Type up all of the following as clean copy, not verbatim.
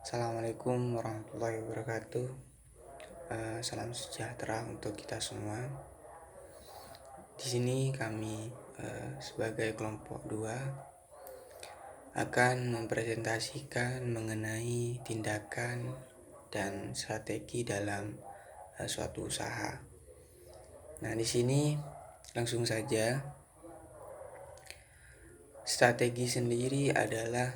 Assalamualaikum warahmatullahi wabarakatuh. Salam sejahtera untuk kita semua. Di sini kami sebagai kelompok 2 akan mempresentasikan mengenai tindakan dan strategi dalam suatu usaha. Nah, di sini langsung saja. Strategi sendiri adalah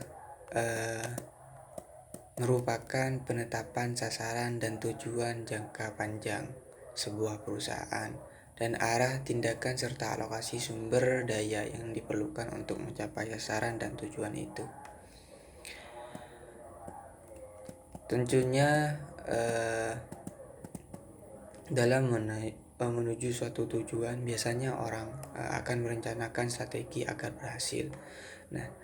merupakan penetapan sasaran dan tujuan jangka panjang sebuah perusahaan dan arah tindakan serta alokasi sumber daya yang diperlukan untuk mencapai sasaran dan tujuan itu. Tentunya dalam menuju suatu tujuan biasanya orang akan merencanakan strategi agar berhasil. Nah,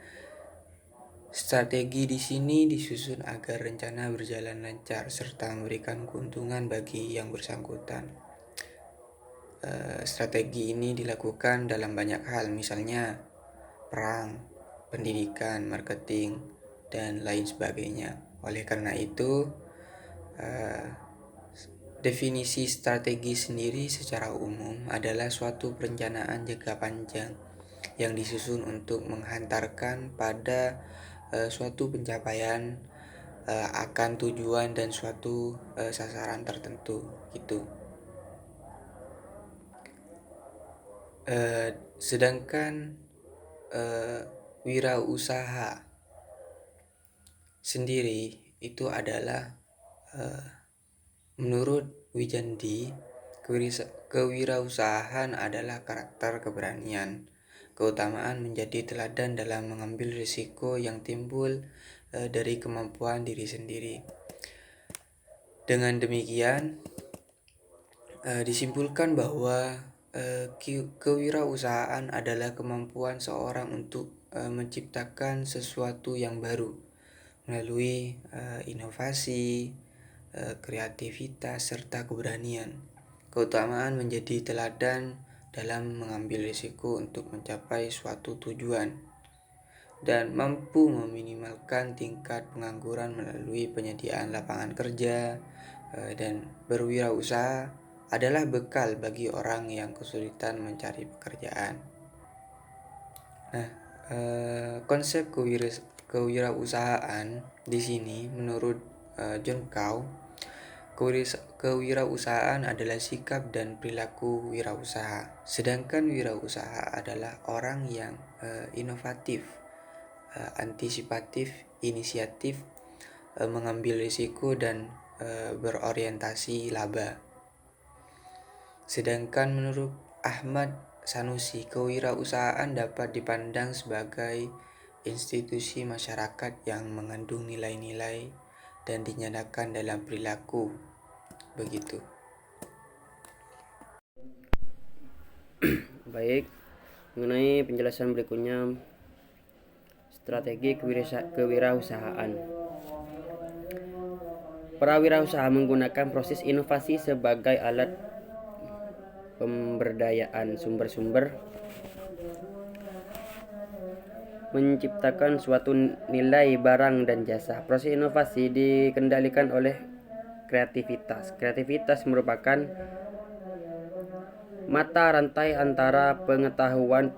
strategi di sini disusun agar rencana berjalan lancar serta memberikan keuntungan bagi yang bersangkutan. Strategi ini dilakukan dalam banyak hal, misalnya perang, pendidikan, marketing, dan lain sebagainya. Oleh karena itu, definisi strategi sendiri secara umum adalah suatu perencanaan jangka panjang yang disusun untuk menghantarkan pada suatu pencapaian akan tujuan dan suatu sasaran tertentu gitu. Sedangkan wirausaha sendiri itu adalah menurut Wijandi, kewirausahaan adalah karakter keberanian, keutamaan menjadi teladan dalam mengambil risiko yang timbul dari kemampuan diri sendiri. Dengan demikian, disimpulkan bahwa kewirausahaan adalah kemampuan seorang untuk menciptakan sesuatu yang baru melalui inovasi, kreativitas, serta keberanian. Keutamaan menjadi teladan dalam mengambil risiko untuk mencapai suatu tujuan dan mampu meminimalkan tingkat pengangguran melalui penyediaan lapangan kerja, dan berwirausaha adalah bekal bagi orang yang kesulitan mencari pekerjaan. Nah, konsep kewirausahaan di sini menurut John Cow, kewirausahaan adalah sikap dan perilaku wirausaha. Sedangkan wirausaha adalah orang yang inovatif, antisipatif, inisiatif, mengambil risiko dan berorientasi laba. Sedangkan menurut Ahmad Sanusi, kewirausahaan dapat dipandang sebagai institusi masyarakat yang mengandung nilai-nilai dan dinyatakan dalam perilaku. Begitu. Baik, mengenai penjelasan berikutnya strategi kewirausahaan. Prawirausaha menggunakan proses inovasi sebagai alat pemberdayaan sumber-sumber, menciptakan suatu nilai barang dan jasa. Proses inovasi dikendalikan oleh kreativitas. Kreativitas merupakan mata rantai antara pengetahuan,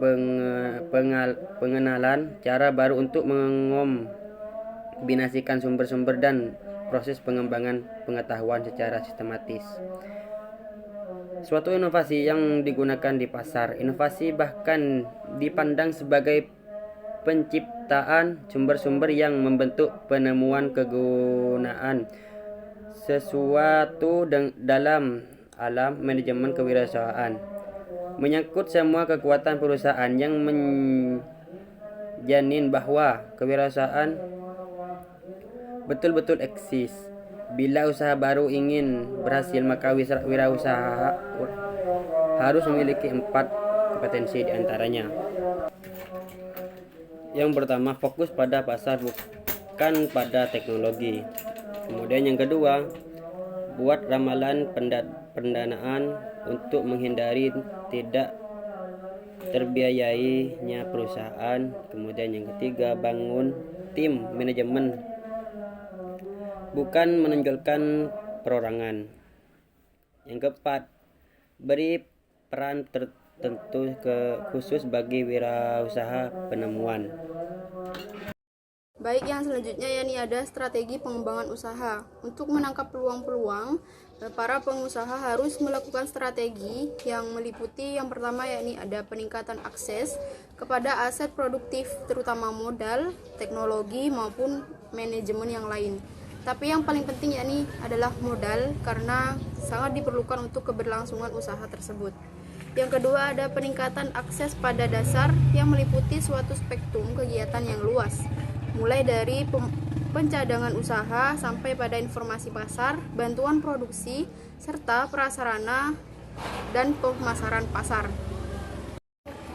pengenalan cara baru untuk mengombinasikan sumber-sumber dan proses pengembangan pengetahuan secara sistematis. Suatu inovasi yang digunakan di pasar. Inovasi bahkan dipandang sebagai penciptaan sumber-sumber yang membentuk penemuan kegunaan sesuatu dalam alam manajemen kewirausahaan, menyangkut semua kekuatan perusahaan yang menjamin bahwa kewirausahaan betul-betul eksis. Bila usaha baru ingin berhasil, maka wirausaha harus memiliki 4 kompetensi diantaranya. Yang pertama, fokus pada pasar bukan pada teknologi. Kemudian yang kedua, buat ramalan pendanaan untuk menghindari tidak terbiayainya perusahaan. Kemudian yang ketiga, bangun tim manajemen bukan menonjolkan perorangan. Yang keempat, beri peran tertentu khusus bagi wirausaha penemuan. Baik, yang selanjutnya yakni ada strategi pengembangan usaha. Untuk menangkap peluang-peluang, para pengusaha harus melakukan strategi yang meliputi yang pertama yakni ada peningkatan akses kepada aset produktif terutama modal, teknologi maupun manajemen yang lain. Tapi yang paling penting yakni adalah modal karena sangat diperlukan untuk keberlangsungan usaha tersebut. Yang kedua ada peningkatan akses pada dasar yang meliputi suatu spektrum kegiatan yang luas, mulai dari pencadangan usaha sampai pada informasi pasar, bantuan produksi, serta prasarana dan pemasaran pasar.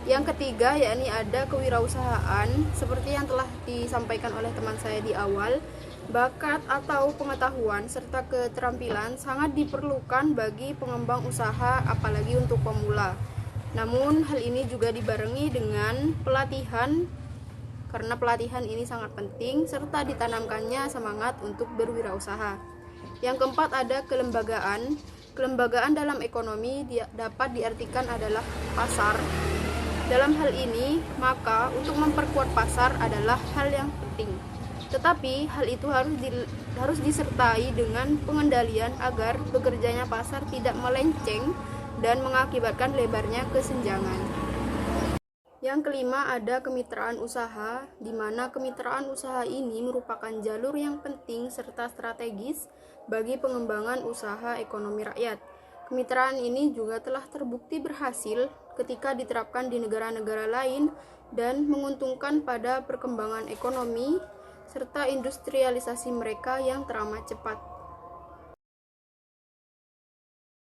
Yang ketiga yakni ada kewirausahaan, seperti yang telah disampaikan oleh teman saya di awal. Bakat atau pengetahuan serta keterampilan sangat diperlukan bagi pengembang usaha, apalagi untuk pemula. Namun hal ini juga dibarengi dengan pelatihan, karena pelatihan ini sangat penting serta ditanamkannya semangat untuk berwirausaha. Yang keempat ada kelembagaan. Kelembagaan dalam ekonomi dapat diartikan adalah pasar. Dalam hal ini, maka untuk memperkuat pasar adalah hal yang penting. Tetapi hal itu harus disertai dengan pengendalian agar bekerjanya pasar tidak melenceng dan mengakibatkan lebarnya kesenjangan. Yang kelima ada kemitraan usaha, di mana kemitraan usaha ini merupakan jalur yang penting serta strategis bagi pengembangan usaha ekonomi rakyat. Kemitraan ini juga telah terbukti berhasil ketika diterapkan di negara-negara lain dan menguntungkan pada perkembangan ekonomi serta industrialisasi mereka yang teramat cepat.